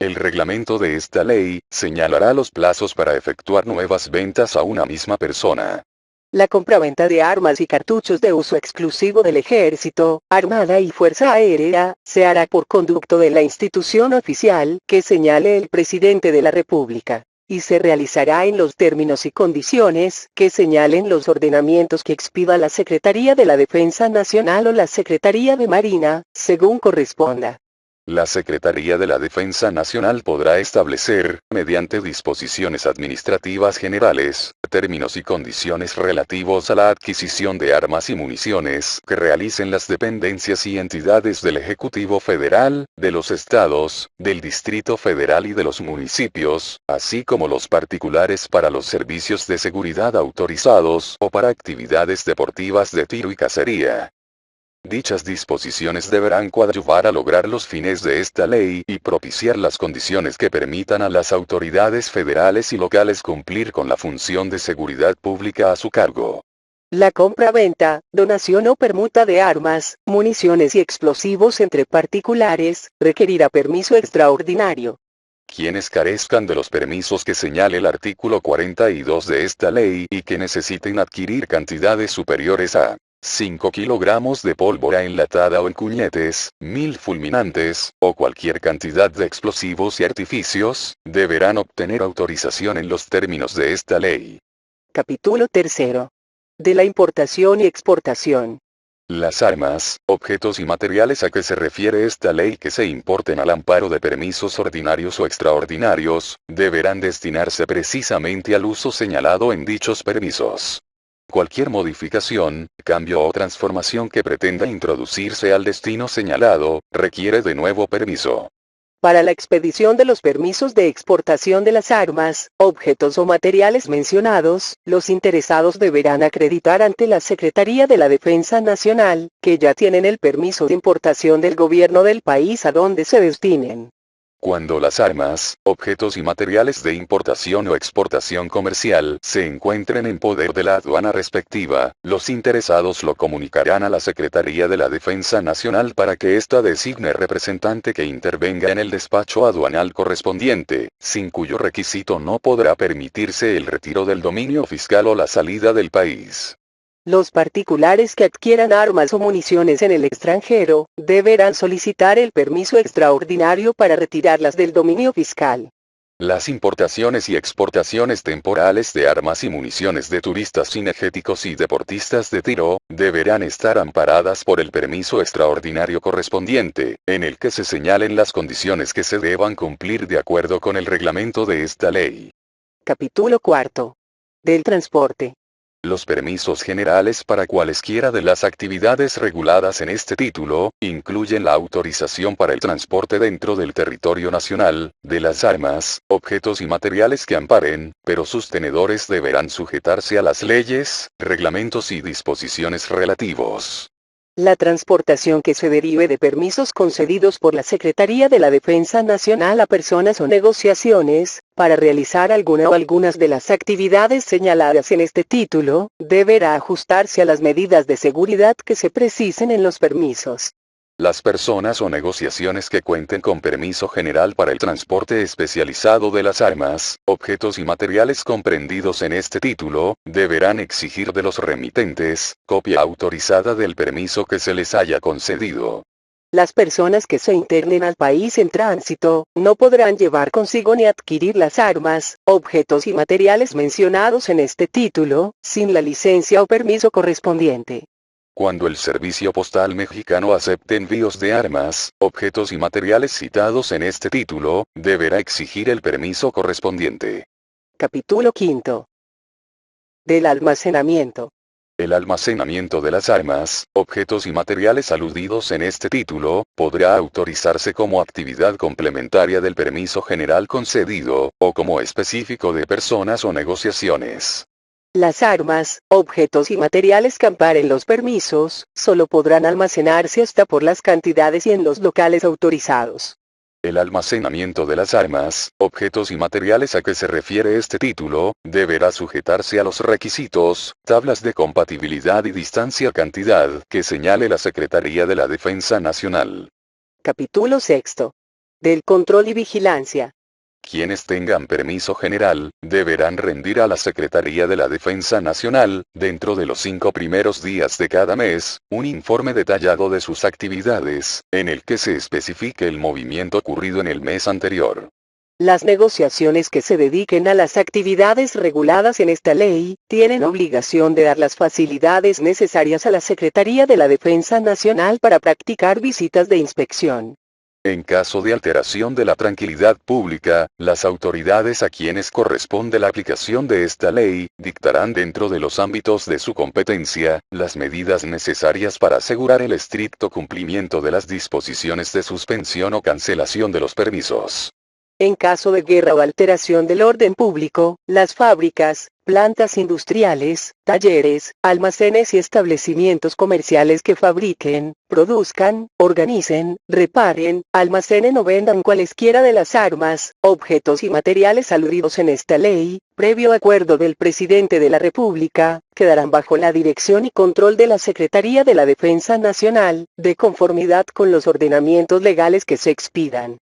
El reglamento de esta ley señalará los plazos para efectuar nuevas ventas a una misma persona. La compraventa de armas y cartuchos de uso exclusivo del Ejército, Armada y Fuerza Aérea, se hará por conducto de la institución oficial que señale el Presidente de la República, y se realizará en los términos y condiciones que señalen los ordenamientos que expida la Secretaría de la Defensa Nacional o la Secretaría de Marina, según corresponda. La Secretaría de la Defensa Nacional podrá establecer, mediante disposiciones administrativas generales, términos y condiciones relativos a la adquisición de armas y municiones que realicen las dependencias y entidades del Ejecutivo Federal, de los estados, del Distrito Federal y de los municipios, así como los particulares para los servicios de seguridad autorizados o para actividades deportivas de tiro y cacería. Dichas disposiciones deberán coadyuvar a lograr los fines de esta ley y propiciar las condiciones que permitan a las autoridades federales y locales cumplir con la función de seguridad pública a su cargo. La compra-venta, donación o permuta de armas, municiones y explosivos entre particulares, requerirá permiso extraordinario. Quienes carezcan de los permisos que señale el artículo 42 de esta ley y que necesiten adquirir cantidades superiores a 5 kilogramos de pólvora enlatada o en cuñetes, 1000 fulminantes, o cualquier cantidad de explosivos y artificios, deberán obtener autorización en los términos de esta ley. Capítulo 3. De la importación y exportación. Las armas, objetos y materiales a que se refiere esta ley que se importen al amparo de permisos ordinarios o extraordinarios, deberán destinarse precisamente al uso señalado en dichos permisos. Cualquier modificación, cambio o transformación que pretenda introducirse al destino señalado, requiere de nuevo permiso. Para la expedición de los permisos de exportación de las armas, objetos o materiales mencionados, los interesados deberán acreditar ante la Secretaría de la Defensa Nacional, que ya tienen el permiso de importación del gobierno del país a donde se destinen. Cuando las armas, objetos y materiales de importación o exportación comercial se encuentren en poder de la aduana respectiva, los interesados lo comunicarán a la Secretaría de la Defensa Nacional para que ésta designe representante que intervenga en el despacho aduanal correspondiente, sin cuyo requisito no podrá permitirse el retiro del dominio fiscal o la salida del país. Los particulares que adquieran armas o municiones en el extranjero, deberán solicitar el permiso extraordinario para retirarlas del dominio fiscal. Las importaciones y exportaciones temporales de armas y municiones de turistas cinegéticos y deportistas de tiro, deberán estar amparadas por el permiso extraordinario correspondiente, en el que se señalen las condiciones que se deban cumplir de acuerdo con el reglamento de esta ley. Capítulo 4. Del transporte. Los permisos generales para cualesquiera de las actividades reguladas en este título, incluyen la autorización para el transporte dentro del territorio nacional, de las armas, objetos y materiales que amparen, pero sus tenedores deberán sujetarse a las leyes, reglamentos y disposiciones relativos. La transportación que se derive de permisos concedidos por la Secretaría de la Defensa Nacional a personas o negociaciones, para realizar alguna o algunas de las actividades señaladas en este título, deberá ajustarse a las medidas de seguridad que se precisen en los permisos. Las personas o negociaciones que cuenten con permiso general para el transporte especializado de las armas, objetos y materiales comprendidos en este título, deberán exigir de los remitentes, copia autorizada del permiso que se les haya concedido. Las personas que se internen al país en tránsito, no podrán llevar consigo ni adquirir las armas, objetos y materiales mencionados en este título, sin la licencia o permiso correspondiente. Cuando el Servicio Postal Mexicano acepte envíos de armas, objetos y materiales citados en este título, deberá exigir el permiso correspondiente. Capítulo 5. Del almacenamiento. El almacenamiento de las armas, objetos y materiales aludidos en este título, podrá autorizarse como actividad complementaria del permiso general concedido, o como específico de personas o negociaciones. Las armas, objetos y materiales que amparen los permisos, solo podrán almacenarse hasta por las cantidades y en los locales autorizados. El almacenamiento de las armas, objetos y materiales a que se refiere este título, deberá sujetarse a los requisitos, tablas de compatibilidad y distancia-cantidad que señale la Secretaría de la Defensa Nacional. Capítulo 6. Del control y vigilancia. Quienes tengan permiso general, deberán rendir a la Secretaría de la Defensa Nacional, dentro de los 5 primeros días de cada mes, un informe detallado de sus actividades, en el que se especifique el movimiento ocurrido en el mes anterior. Las negociaciones que se dediquen a las actividades reguladas en esta ley, tienen obligación de dar las facilidades necesarias a la Secretaría de la Defensa Nacional para practicar visitas de inspección. En caso de alteración de la tranquilidad pública, las autoridades a quienes corresponde la aplicación de esta ley, dictarán dentro de los ámbitos de su competencia, las medidas necesarias para asegurar el estricto cumplimiento de las disposiciones de suspensión o cancelación de los permisos. En caso de guerra o alteración del orden público, las fábricas, plantas industriales, talleres, almacenes y establecimientos comerciales que fabriquen, produzcan, organicen, reparen, almacenen o vendan cualesquiera de las armas, objetos y materiales aludidos en esta ley, previo acuerdo del Presidente de la República, quedarán bajo la dirección y control de la Secretaría de la Defensa Nacional, de conformidad con los ordenamientos legales que se expidan.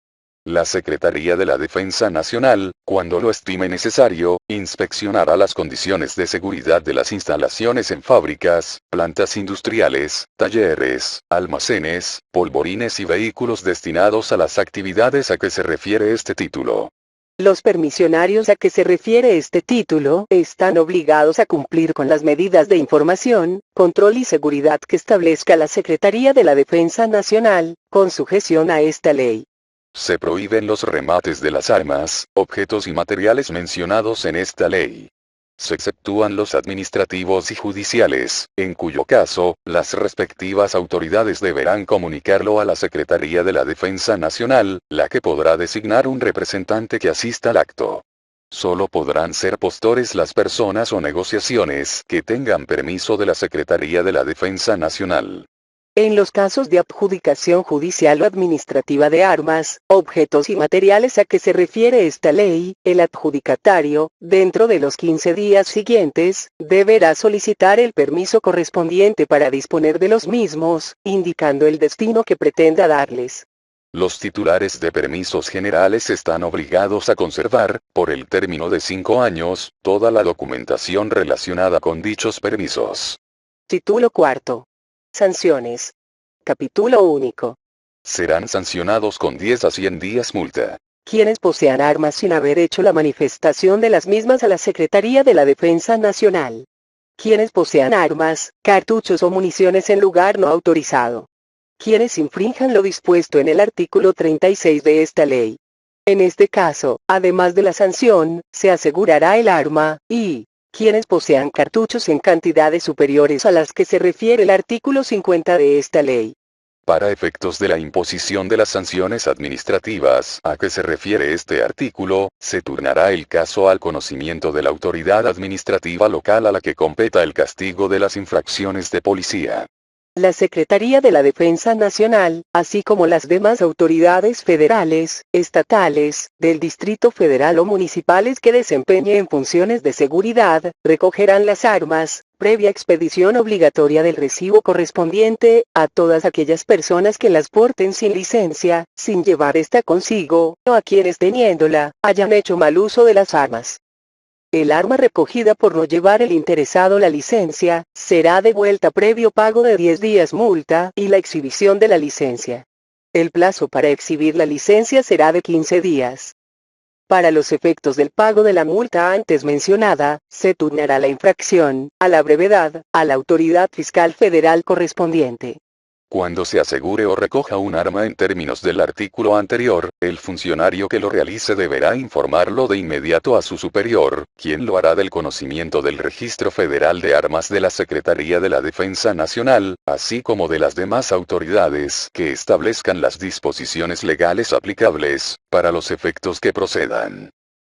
La Secretaría de la Defensa Nacional, cuando lo estime necesario, inspeccionará las condiciones de seguridad de las instalaciones en fábricas, plantas industriales, talleres, almacenes, polvorines y vehículos destinados a las actividades a que se refiere este título. Los permisionarios a que se refiere este título están obligados a cumplir con las medidas de información, control y seguridad que establezca la Secretaría de la Defensa Nacional, con sujeción a esta ley. Se prohíben los remates de las armas, objetos y materiales mencionados en esta ley. Se exceptúan los administrativos y judiciales, en cuyo caso, las respectivas autoridades deberán comunicarlo a la Secretaría de la Defensa Nacional, la que podrá designar un representante que asista al acto. Solo podrán ser postores las personas o negociaciones que tengan permiso de la Secretaría de la Defensa Nacional. En los casos de adjudicación judicial o administrativa de armas, objetos y materiales a que se refiere esta ley, el adjudicatario, dentro de los 15 días siguientes, deberá solicitar el permiso correspondiente para disponer de los mismos, indicando el destino que pretenda darles. Los titulares de permisos generales están obligados a conservar, por el término de 5 años, toda la documentación relacionada con dichos permisos. Título cuarto. Sanciones. Capítulo único. Serán sancionados con 10 a 100 días multa. Quienes posean armas sin haber hecho la manifestación de las mismas a la Secretaría de la Defensa Nacional. Quienes posean armas, cartuchos o municiones en lugar no autorizado. Quienes infrinjan lo dispuesto en el artículo 36 de esta ley. En este caso, además de la sanción, se asegurará el arma, y quienes posean cartuchos en cantidades superiores a las que se refiere el artículo 50 de esta ley. Para efectos de la imposición de las sanciones administrativas a que se refiere este artículo, se turnará el caso al conocimiento de la autoridad administrativa local a la que competa el castigo de las infracciones de policía. La Secretaría de la Defensa Nacional, así como las demás autoridades federales, estatales, del Distrito Federal o municipales que desempeñen funciones de seguridad, recogerán las armas, previa expedición obligatoria del recibo correspondiente, a todas aquellas personas que las porten sin licencia, sin llevar esta consigo, o a quienes teniéndola, hayan hecho mal uso de las armas. El arma recogida por no llevar el interesado la licencia, será devuelta previo pago de 10 días multa y la exhibición de la licencia. El plazo para exhibir la licencia será de 15 días. Para los efectos del pago de la multa antes mencionada, se turnará la infracción, a la brevedad, a la autoridad fiscal federal correspondiente. Cuando se asegure o recoja un arma en términos del artículo anterior, el funcionario que lo realice deberá informarlo de inmediato a su superior, quien lo hará del conocimiento del Registro Federal de Armas de la Secretaría de la Defensa Nacional, así como de las demás autoridades que establezcan las disposiciones legales aplicables, para los efectos que procedan.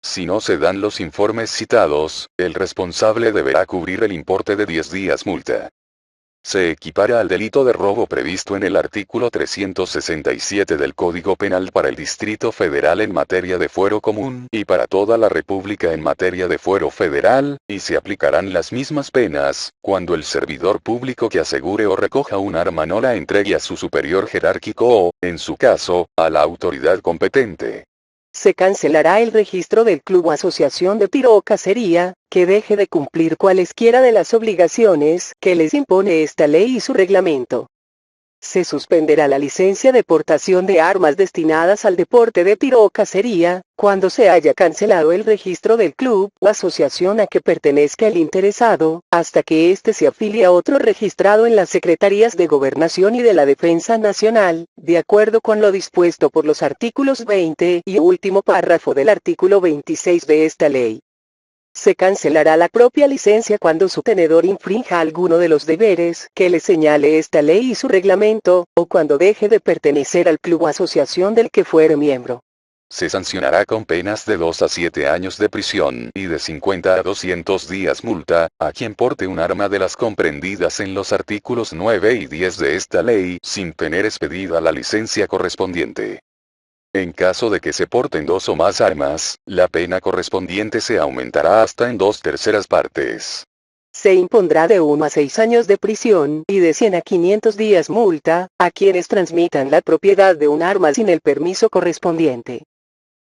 Si no se dan los informes citados, el responsable deberá cubrir el importe de 10 días multa. Se equipara al delito de robo previsto en el artículo 367 del Código Penal para el Distrito Federal en materia de fuero común y para toda la República en materia de fuero federal, y se aplicarán las mismas penas, cuando el servidor público que asegure o recoja un arma no la entregue a su superior jerárquico o, en su caso, a la autoridad competente. Se cancelará el registro del club o asociación de tiro o cacería, que deje de cumplir cualesquiera de las obligaciones que les impone esta ley y su reglamento. Se suspenderá la licencia de portación de armas destinadas al deporte de tiro o cacería, cuando se haya cancelado el registro del club o asociación a que pertenezca el interesado, hasta que éste se afilie a otro registrado en las Secretarías de Gobernación y de la Defensa Nacional, de acuerdo con lo dispuesto por los artículos 20 y último párrafo del artículo 26 de esta ley. Se cancelará la propia licencia cuando su tenedor infrinja alguno de los deberes que le señale esta ley y su reglamento, o cuando deje de pertenecer al club o asociación del que fuere miembro. Se sancionará con penas de 2 a 7 años de prisión y de 50 a 200 días multa, a quien porte un arma de las comprendidas en los artículos 9 y 10 de esta ley sin tener expedida la licencia correspondiente. En caso de que se porten 2 o más armas, la pena correspondiente se aumentará hasta en 2/3 partes. se impondrá de 1 a 6 años de prisión y de 100 a 500 días multa a quienes transmitan la propiedad de un arma sin el permiso correspondiente.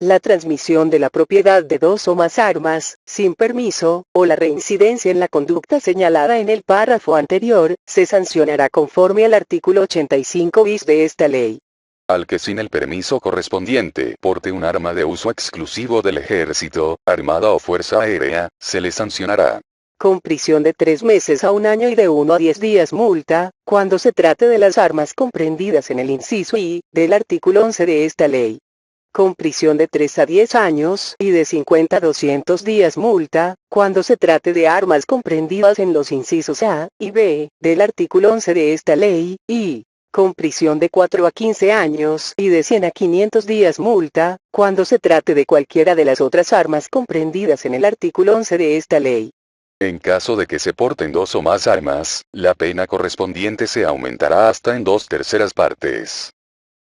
La transmisión de la propiedad de 2 o más armas, sin permiso, o la reincidencia en la conducta señalada en el párrafo anterior, se sancionará conforme al artículo 85 bis de esta ley. Al que sin el permiso correspondiente porte un arma de uso exclusivo del Ejército, Armada o Fuerza Aérea, se le sancionará con prisión de 3 meses a 1 año y de 1 a 10 días multa, cuando se trate de las armas comprendidas en el inciso I del artículo 11 de esta ley. Con prisión de 3 a 10 años y de 50 a 200 días multa, cuando se trate de armas comprendidas en los incisos A y B del artículo 11 de esta ley, y con prisión de 4 a 15 años y de 100 a 500 días multa, cuando se trate de cualquiera de las otras armas comprendidas en el artículo 11 de esta ley. En caso de que se porten 2 o más armas, la pena correspondiente se aumentará hasta en 2/3 partes.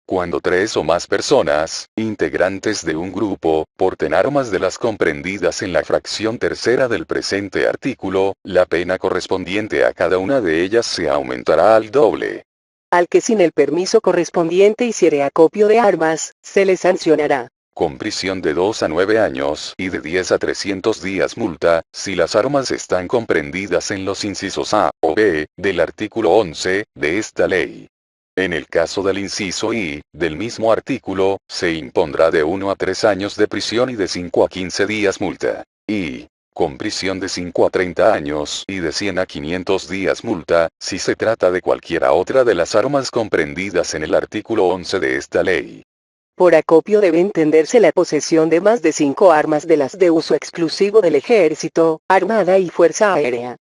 Cuando 3 o más personas, integrantes de un grupo, porten armas de las comprendidas en la fracción tercera del presente artículo, la pena correspondiente a cada una de ellas se aumentará al doble. Al que sin el permiso correspondiente hiciere acopio de armas, se le sancionará con prisión de 2 a 9 años y de 10 a 300 días multa, si las armas están comprendidas en los incisos A o B del artículo 11 de esta ley. En el caso del inciso I del mismo artículo, se impondrá de 1 a 3 años de prisión y de 5 a 15 días multa. Y con prisión de 5 a 30 años y de 100 a 500 días multa, si se trata de cualquiera otra de las armas comprendidas en el artículo 11 de esta ley. Por acopio debe entenderse la posesión de más de 5 armas de las de uso exclusivo del Ejército, Armada y Fuerza Aérea.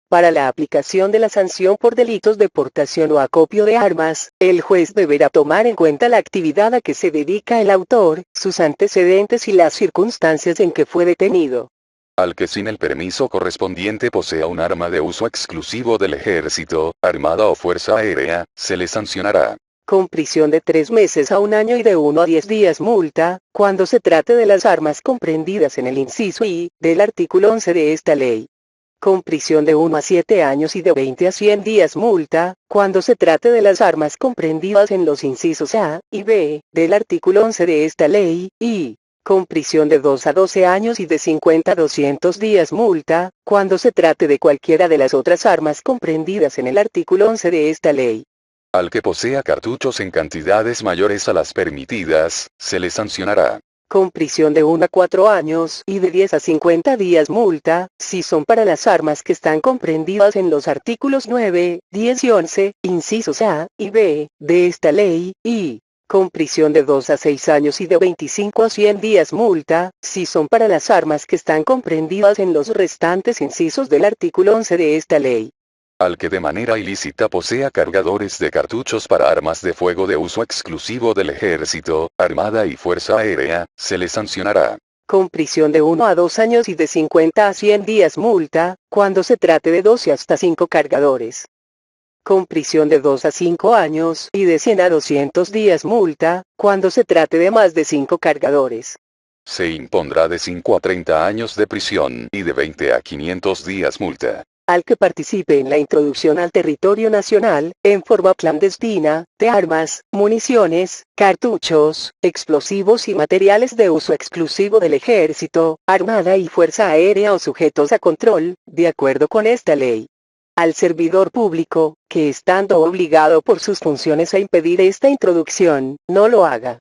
Para la aplicación de la sanción por delitos de portación o acopio de armas, el juez deberá tomar en cuenta la actividad a que se dedica el autor, sus antecedentes y las circunstancias en que fue detenido. Al que sin el permiso correspondiente posea un arma de uso exclusivo del Ejército, Armada o Fuerza Aérea, se le sancionará con prisión de 3 meses a 1 año y de 1 a 10 días multa, cuando se trate de las armas comprendidas en el inciso I del artículo 11 de esta ley. Con prisión de 1 a 7 años y de 20 a 100 días multa, cuando se trate de las armas comprendidas en los incisos A y B del artículo 11 de esta ley, y con prisión de 2 a 12 años y de 50 a 200 días multa, cuando se trate de cualquiera de las otras armas comprendidas en el artículo 11 de esta ley. Al que posea cartuchos en cantidades mayores a las permitidas, se le sancionará con prisión de 1 a 4 años y de 10 a 50 días multa, si son para las armas que están comprendidas en los artículos 9, 10 y 11, incisos A y B, de esta ley, y con prisión de 2 a 6 años y de 25 a 100 días multa, si son para las armas que están comprendidas en los restantes incisos del artículo 11 de esta ley. Al que de manera ilícita posea cargadores de cartuchos para armas de fuego de uso exclusivo del Ejército, Armada y Fuerza Aérea, se le sancionará con prisión de 1 a 2 años y de 50 a 100 días multa, cuando se trate de 12 hasta 5 cargadores. Con prisión de 2 a 5 años y de 100 a 200 días multa, cuando se trate de más de 5 cargadores. Se impondrá de 5 a 30 años de prisión y de 20 a 500 días multa al que participe en la introducción al territorio nacional, en forma clandestina, de armas, municiones, cartuchos, explosivos y materiales de uso exclusivo del Ejército, Armada y Fuerza Aérea o sujetos a control, de acuerdo con esta ley. Al servidor público, que estando obligado por sus funciones a impedir esta introducción, no lo haga.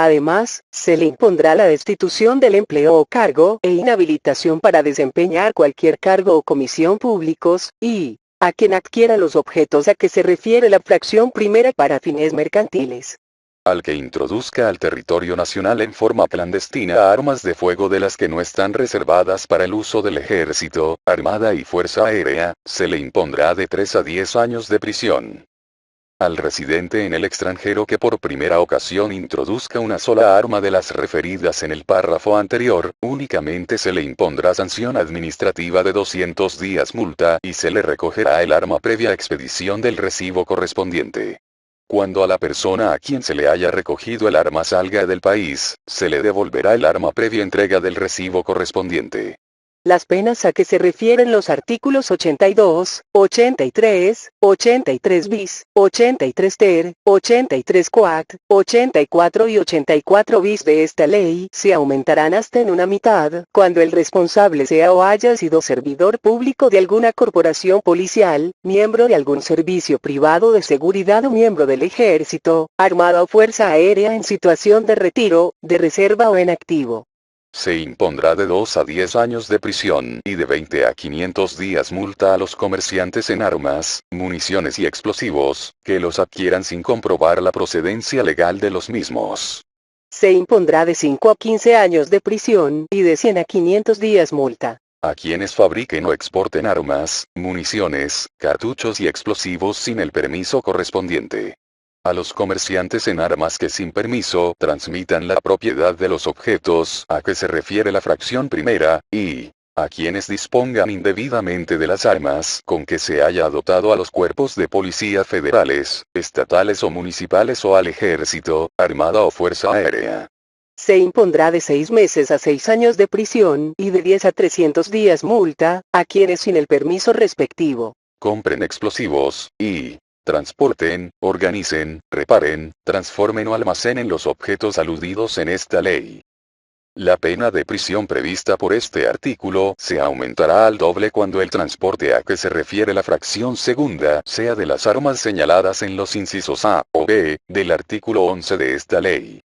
Además, se le impondrá la destitución del empleo o cargo e inhabilitación para desempeñar cualquier cargo o comisión públicos, y a quien adquiera los objetos a que se refiere la fracción primera para fines mercantiles. Al que introduzca al territorio nacional en forma clandestina armas de fuego de las que no están reservadas para el uso del Ejército, Armada y Fuerza Aérea, se le impondrá de 3 a 10 años de prisión. Al residente en el extranjero que por primera ocasión introduzca una sola arma de las referidas en el párrafo anterior, únicamente se le impondrá sanción administrativa de 200 días multa y se le recogerá el arma previa expedición del recibo correspondiente. Cuando a la persona a quien se le haya recogido el arma salga del país, se le devolverá el arma previa entrega del recibo correspondiente. Las penas a que se refieren los artículos 82, 83, 83 bis, 83 ter, 83 quat, 84 y 84 bis de esta ley se aumentarán hasta en una mitad, cuando el responsable sea o haya sido servidor público de alguna corporación policial, miembro de algún servicio privado de seguridad o miembro del ejército, armada o fuerza aérea en situación de retiro, de reserva o en activo. Se impondrá de 2 a 10 años de prisión y de 20 a 500 días multa a los comerciantes en armas, municiones y explosivos, que los adquieran sin comprobar la procedencia legal de los mismos. Se impondrá de 5 a 15 años de prisión y de 100 a 500 días multa a quienes fabriquen o exporten armas, municiones, cartuchos y explosivos sin el permiso correspondiente. A los comerciantes en armas que sin permiso transmitan la propiedad de los objetos a que se refiere la fracción primera, y a quienes dispongan indebidamente de las armas con que se haya dotado a los cuerpos de policía federales, estatales o municipales o al ejército, armada o fuerza aérea. Se impondrá de 6 meses a 6 años de prisión y de 10 a 300 días multa a quienes sin el permiso respectivo compren explosivos, y transporten, organicen, reparen, transformen o almacenen los objetos aludidos en esta ley. La pena de prisión prevista por este artículo se aumentará al doble cuando el transporte a que se refiere la fracción segunda sea de las armas señaladas en los incisos A o B del artículo 11 de esta ley.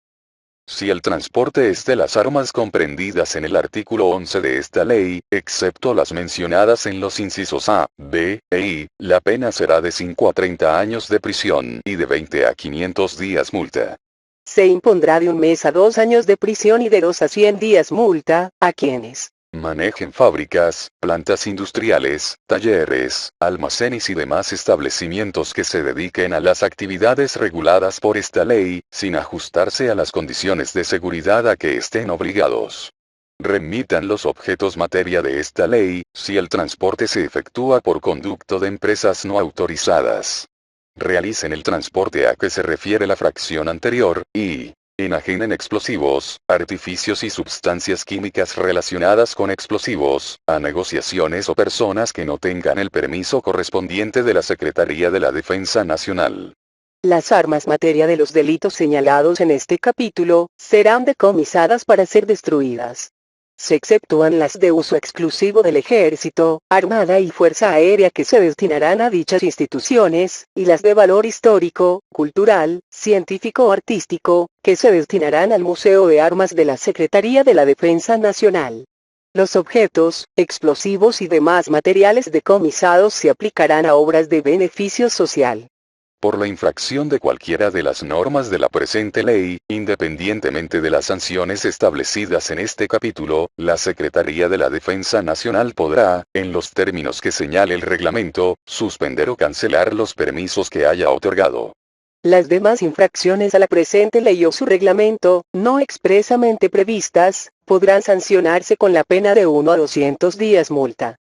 Si el transporte es de las armas comprendidas en el artículo 11 de esta ley, excepto las mencionadas en los incisos A, B e I, la pena será de 5 a 30 años de prisión y de 20 a 500 días multa. Se impondrá de 1 mes a 2 años de prisión y de 2 a 100 días multa a quienes manejen fábricas, plantas industriales, talleres, almacenes y demás establecimientos que se dediquen a las actividades reguladas por esta ley, sin ajustarse a las condiciones de seguridad a que estén obligados. Remitan los objetos materia de esta ley, si el transporte se efectúa por conducto de empresas no autorizadas. Realicen el transporte a que se refiere la fracción anterior, y enajenen explosivos, artificios y sustancias químicas relacionadas con explosivos, a negociaciones o personas que no tengan el permiso correspondiente de la Secretaría de la Defensa Nacional. Las armas materia de los delitos señalados en este capítulo serán decomisadas para ser destruidas. Se exceptúan las de uso exclusivo del Ejército, Armada y Fuerza Aérea que se destinarán a dichas instituciones, y las de valor histórico, cultural, científico o artístico, que se destinarán al Museo de Armas de la Secretaría de la Defensa Nacional. Los objetos, explosivos y demás materiales decomisados se aplicarán a obras de beneficio social. Por la infracción de cualquiera de las normas de la presente ley, independientemente de las sanciones establecidas en este capítulo, la Secretaría de la Defensa Nacional podrá, en los términos que señale el reglamento, suspender o cancelar los permisos que haya otorgado. Las demás infracciones a la presente ley o su reglamento, no expresamente previstas, podrán sancionarse con la pena de 1 a 200 días multa.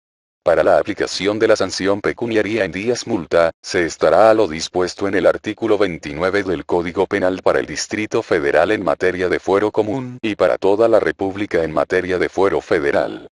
Para la aplicación de la sanción pecuniaria en días multa, se estará a lo dispuesto en el artículo 29 del Código Penal para el Distrito Federal en materia de fuero común y para toda la República en materia de fuero federal.